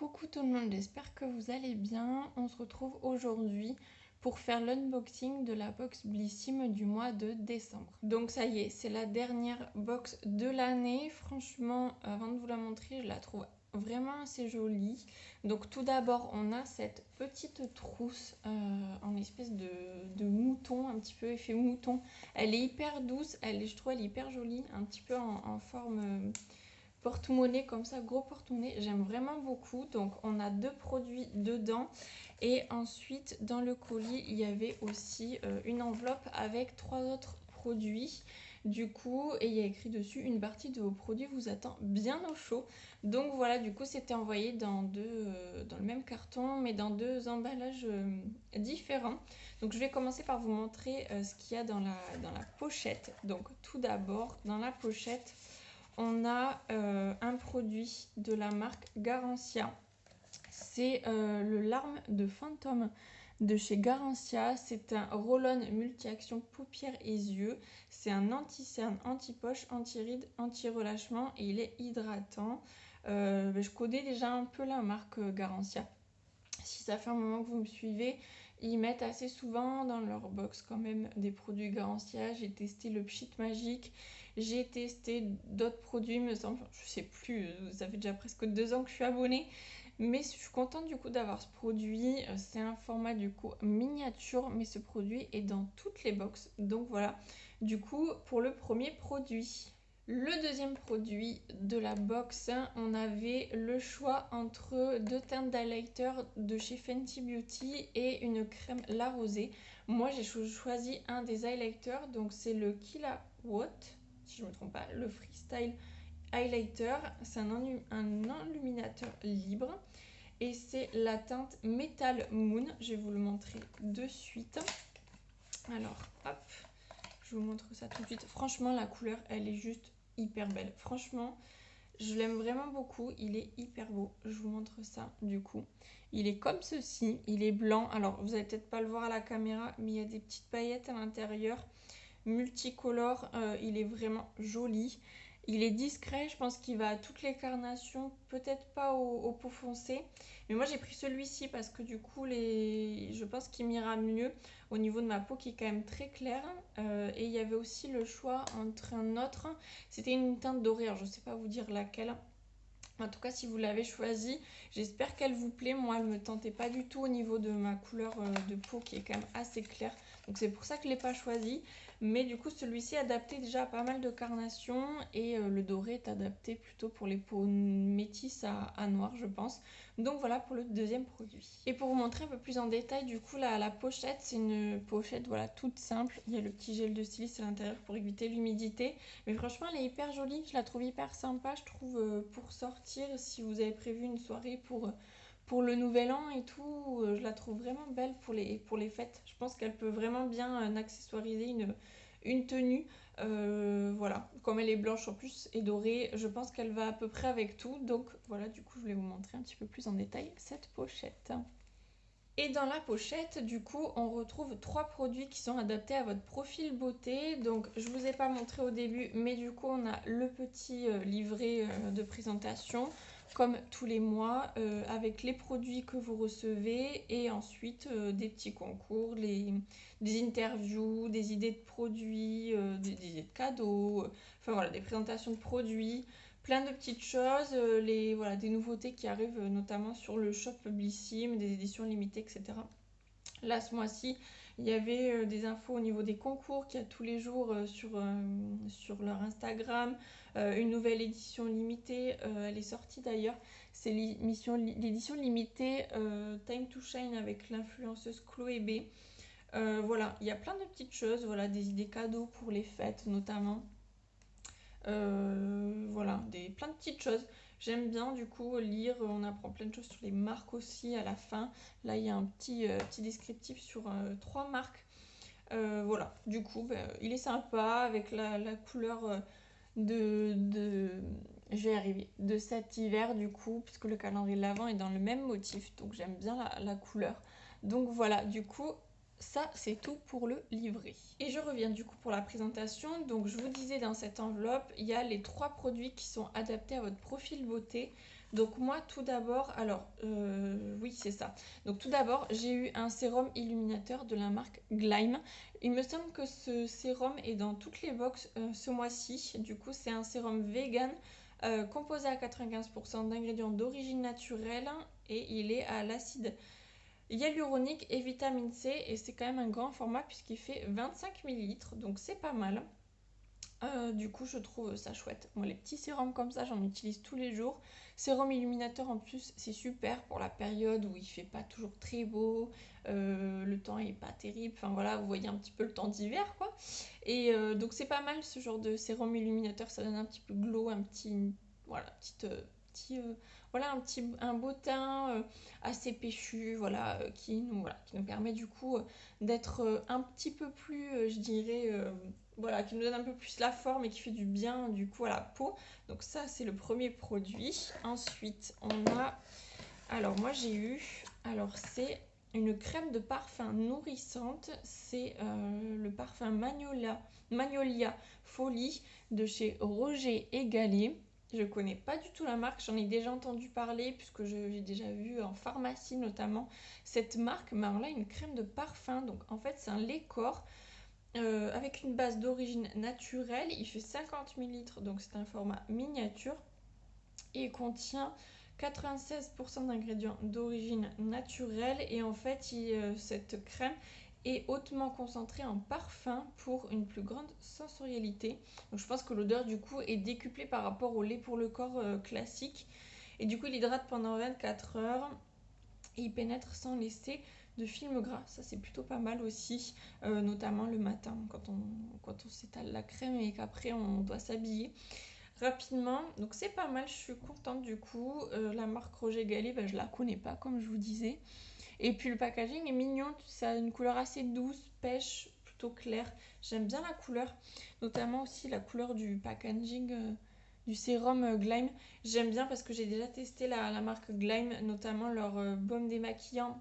Coucou tout le monde, j'espère que vous allez bien. On se retrouve aujourd'hui pour faire l'unboxing de la box Blissim du mois de décembre. Donc ça y est, c'est la dernière box de l'année. Franchement, avant de vous la montrer, je la trouve vraiment assez jolie. Donc tout d'abord, on a cette petite trousse en espèce de mouton, un petit peu effet mouton. Elle est hyper douce, je trouve elle est hyper jolie, un petit peu en forme... porte-monnaie comme ça, gros porte-monnaie, j'aime vraiment beaucoup. Donc on a deux produits dedans et ensuite dans le colis il y avait aussi une enveloppe avec trois autres produits du coup, et il y a écrit dessus: une partie de vos produits vous attend bien au chaud. Donc voilà, du coup c'était envoyé dans dans le même carton mais dans deux emballages différents. Donc je vais commencer par vous montrer ce qu'il y a dans la pochette. Donc tout d'abord dans la pochette on a un produit de la marque Garancia. C'est le Larme de Fantôme de chez Garancia. C'est un roll-on multi-action paupières et yeux. C'est un anti-cerne, anti-poche, anti-rides, anti-relâchement et il est hydratant. Je connais déjà un peu la marque Garancia. Si ça fait un moment que vous me suivez, ils mettent assez souvent dans leur box quand même des produits Garancia. J'ai testé le Pchit Magique, j'ai testé d'autres produits, me semble, je sais plus, ça fait déjà presque 2 ans que je suis abonnée. Mais je suis contente du coup d'avoir ce produit. C'est un format du coup miniature, mais ce produit est dans toutes les box. Donc voilà, du coup pour le premier produit. Le deuxième produit de la box, on avait le choix entre deux teintes d'highlighter de chez Fenty Beauty et une crème La Rosée. Moi j'ai choisi un des highlighters, donc c'est le Killa Watt, si je ne me trompe pas, le Freestyle Highlighter. C'est un illuminateur libre et c'est la teinte Metal Moon. Je vais vous le montrer de suite. Alors hop, je vous montre ça tout de suite. Franchement la couleur elle est juste hyper belle. Franchement, je l'aime vraiment beaucoup. Il est hyper beau. Je vous montre ça du coup. Il est comme ceci. Il est blanc. Alors, vous allez peut-être pas le voir à la caméra, mais il y a des petites paillettes à l'intérieur. Multicolore. Il est vraiment joli. Il est discret. Je pense qu'il va à toutes les carnations. Peut-être pas au peau foncé. Mais moi, j'ai pris celui-ci parce que du coup, je pense qu'il m'ira mieux au niveau de ma peau qui est quand même très claire. Et il y avait aussi le choix entre un autre. C'était une teinte dorée. Alors, je ne sais pas vous dire laquelle. En tout cas, si vous l'avez choisie, j'espère qu'elle vous plaît. Moi, elle ne me tentait pas du tout au niveau de ma couleur de peau qui est quand même assez claire. Donc c'est pour ça que je ne l'ai pas choisi. Mais du coup, celui-ci est adapté déjà à pas mal de carnations. Et le doré est adapté plutôt pour les peaux métisses à noir, je pense. Donc voilà pour le deuxième produit. Et pour vous montrer un peu plus en détail, du coup, la pochette, c'est une pochette voilà, toute simple. Il y a le petit gel de styliste à l'intérieur pour éviter l'humidité. Mais franchement, elle est hyper jolie. Je la trouve hyper sympa, je trouve, pour sortir. Si vous avez prévu une soirée pour le nouvel an et tout, je la trouve vraiment belle pour les fêtes. Je pense qu'elle peut vraiment bien accessoiriser une tenue. Voilà, comme elle est blanche en plus et dorée, je pense qu'elle va à peu près avec tout. Donc voilà, du coup, je voulais vous montrer un petit peu plus en détail cette pochette. Et dans la pochette, du coup, on retrouve trois produits qui sont adaptés à votre profil beauté. Donc, je vous ai pas montré au début, mais du coup, on a le petit livret de présentation, comme tous les mois, avec les produits que vous recevez et ensuite des petits concours, des interviews, des idées de produits, des idées de cadeaux, enfin voilà, des présentations de produits. Plein de petites choses, voilà, des nouveautés qui arrivent notamment sur le shop Blissim, des éditions limitées, etc. Là, ce mois-ci, il y avait des infos au niveau des concours qu'il y a tous les jours sur leur Instagram. Une nouvelle édition limitée, elle est sortie d'ailleurs. C'est l'édition limitée Time to Shine avec l'influenceuse Chloé B. Voilà, il y a plein de petites choses, voilà, des idées cadeaux pour les fêtes notamment. Voilà, plein de petites choses. J'aime bien du coup lire, on apprend plein de choses sur les marques aussi à la fin. Là, il y a un petit descriptif sur trois marques. Voilà, du coup, il est sympa avec la couleur je vais y arriver, de cet hiver du coup, puisque le calendrier de l'Avent est dans le même motif. Donc j'aime bien la couleur. Donc voilà, du coup, ça, c'est tout pour le livret. Et je reviens du coup pour la présentation. Donc je vous disais dans cette enveloppe, il y a les trois produits qui sont adaptés à votre profil beauté. Donc moi tout d'abord, alors oui c'est ça. Donc tout d'abord j'ai eu un sérum illuminateur de la marque Gleim. Il me semble que ce sérum est dans toutes les box ce mois-ci. Du coup c'est un sérum vegan composé à 95% d'ingrédients d'origine naturelle et il est à l'acide hyaluronique et vitamine C et c'est quand même un grand format puisqu'il fait 25 millilitres donc c'est pas mal. Du coup, je trouve ça chouette. Moi, les petits sérums comme ça, j'en utilise tous les jours. Sérum illuminateur en plus, c'est super pour la période où il fait pas toujours très beau, le temps est pas terrible. Enfin voilà, vous voyez un petit peu le temps d'hiver quoi. Et donc c'est pas mal ce genre de sérum illuminateur, ça donne un petit peu glow, un petit voilà, voilà un beau teint assez péchu, voilà, qui nous permet du coup d'être un petit peu plus, je dirais voilà, qui nous donne un peu plus la forme et qui fait du bien du coup à la peau. Donc ça c'est le premier produit. Ensuite on a, alors moi j'ai eu, alors c'est une crème de parfum nourrissante, c'est le parfum Magnolia Folie de chez Roger et Gallet. Je connais pas du tout la marque, j'en ai déjà entendu parler puisque j'ai déjà vu en pharmacie notamment cette marque. Mais alors là une crème de parfum, donc en fait c'est un lait corps avec une base d'origine naturelle. Il fait 50 millilitres, donc c'est un format miniature. Et il contient 96% d'ingrédients d'origine naturelle. Et en fait, cette crème est hautement concentrée en parfum pour une plus grande sensorialité. Donc je pense que l'odeur du coup est décuplée par rapport au lait pour le corps classique. Et du coup, il hydrate pendant 24 heures et il pénètre sans laisser de film gras. Ça c'est plutôt pas mal aussi, notamment le matin quand on s'étale la crème et qu'après on doit s'habiller rapidement. Donc c'est pas mal, je suis contente du coup. La marque Roger Gallet, je la connais pas comme je vous disais. Et puis le packaging est mignon, ça a une couleur assez douce, pêche, plutôt claire. J'aime bien la couleur, notamment aussi la couleur du packaging du sérum Gleim. J'aime bien parce que j'ai déjà testé la marque Gleim, notamment leur baume démaquillant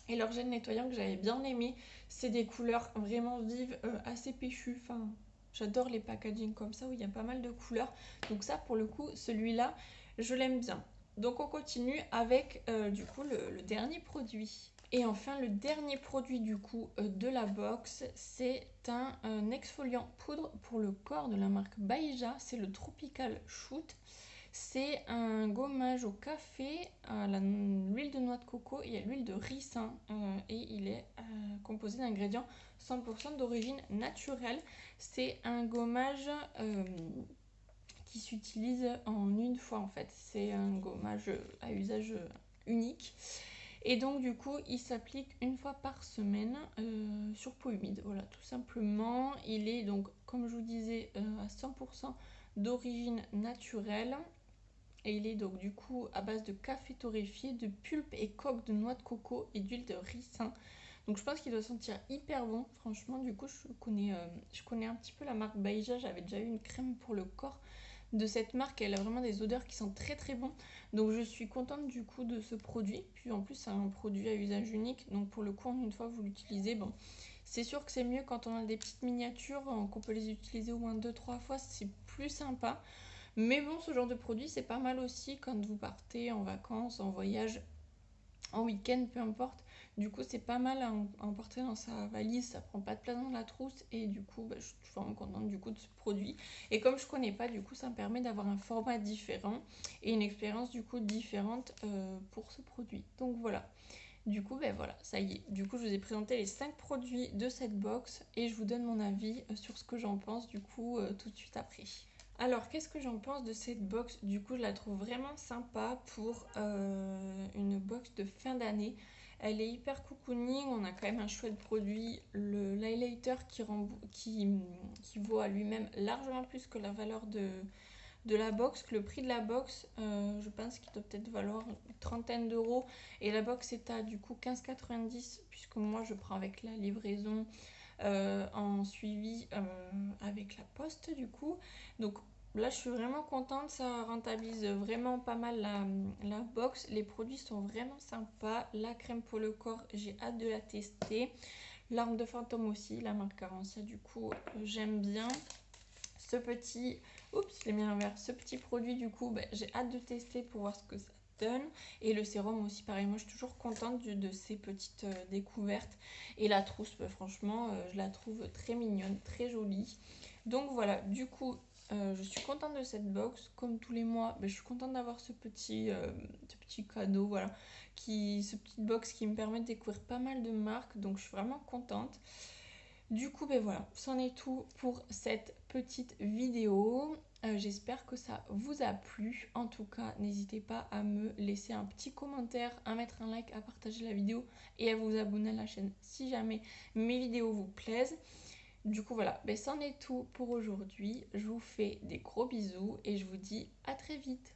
et leur gel nettoyant que j'avais bien aimé. C'est des couleurs vraiment vives, assez péchues. Enfin, j'adore les packaging comme ça où il y a pas mal de couleurs. Donc ça, pour le coup, celui-là, je l'aime bien. Donc on continue avec du coup le dernier produit. Et enfin, le dernier produit du coup de la box, c'est un exfoliant poudre pour le corps de la marque Baija. C'est le Tropical Shoot. C'est un gommage au café, à l'huile de noix de coco et à l'huile de ricin. Et il est composé d'ingrédients 100% d'origine naturelle. C'est un gommage qui s'utilise en une fois en fait. C'est un gommage à usage unique. Et donc du coup, il s'applique une fois par semaine sur peau humide. Voilà, tout simplement. Il est donc, comme je vous disais, à 100% d'origine naturelle. Et il est donc du coup à base de café torréfié, de pulpe et coque de noix de coco et d'huile de ricin. Donc je pense qu'il doit sentir hyper bon. Franchement, du coup, je connais un petit peu la marque Baija. J'avais déjà eu une crème pour le corps de cette marque. Elle a vraiment des odeurs qui sont très très bons. Donc je suis contente du coup de ce produit. Puis en plus, c'est un produit à usage unique. Donc pour le coup, une fois vous l'utilisez, bon, c'est sûr que c'est mieux quand on a des petites miniatures, qu'on peut les utiliser au moins 2-3 fois. C'est plus sympa. Mais bon, ce genre de produit, c'est pas mal aussi quand vous partez en vacances, en voyage, en week-end, peu importe. Du coup, c'est pas mal à emporter dans sa valise, ça prend pas de place dans la trousse. Et du coup, je suis vraiment contente du coup de ce produit. Et comme je connais pas, du coup, ça me permet d'avoir un format différent et une expérience du coup différente pour ce produit. Donc voilà. Du coup, voilà, ça y est. Du coup, je vous ai présenté les 5 produits de cette box et je vous donne mon avis sur ce que j'en pense du coup tout de suite après. Alors, qu'est-ce que j'en pense de cette box? Du coup, je la trouve vraiment sympa pour une box de fin d'année. Elle est hyper cocooning, on a quand même un chouette produit. L'highlighter qui vaut à lui-même largement plus que la valeur de la box, que le prix de la box, je pense qu'il doit peut-être valoir une trentaine d'euros. Et la box est à du coup 15,90 puisque moi je prends avec la livraison en suivi avec la poste du coup. Donc là je suis vraiment contente, ça rentabilise vraiment pas mal la box. Les produits sont vraiment sympas. La crème pour le corps, j'ai hâte de la tester. L'arme de fantôme aussi, la marque Carencia du coup, j'aime bien. Ce petit Oups, je l'ai mis à l'envers. Ce petit produit, du coup, j'ai hâte de tester pour voir ce que ça donne. Et le sérum aussi, pareil. Moi, je suis toujours contente de ces petites découvertes. Et la trousse, franchement, je la trouve très mignonne, très jolie. Donc voilà, du coup, je suis contente de cette box. Comme tous les mois, je suis contente d'avoir ce petit cadeau, voilà. Ce petit box qui me permet de découvrir pas mal de marques. Donc je suis vraiment contente. Du coup, voilà, c'en est tout pour cette petite vidéo. J'espère que ça vous a plu. En tout cas, n'hésitez pas à me laisser un petit commentaire, à mettre un like, à partager la vidéo et à vous abonner à la chaîne si jamais mes vidéos vous plaisent. Du coup, voilà, c'en est tout pour aujourd'hui. Je vous fais des gros bisous et je vous dis à très vite.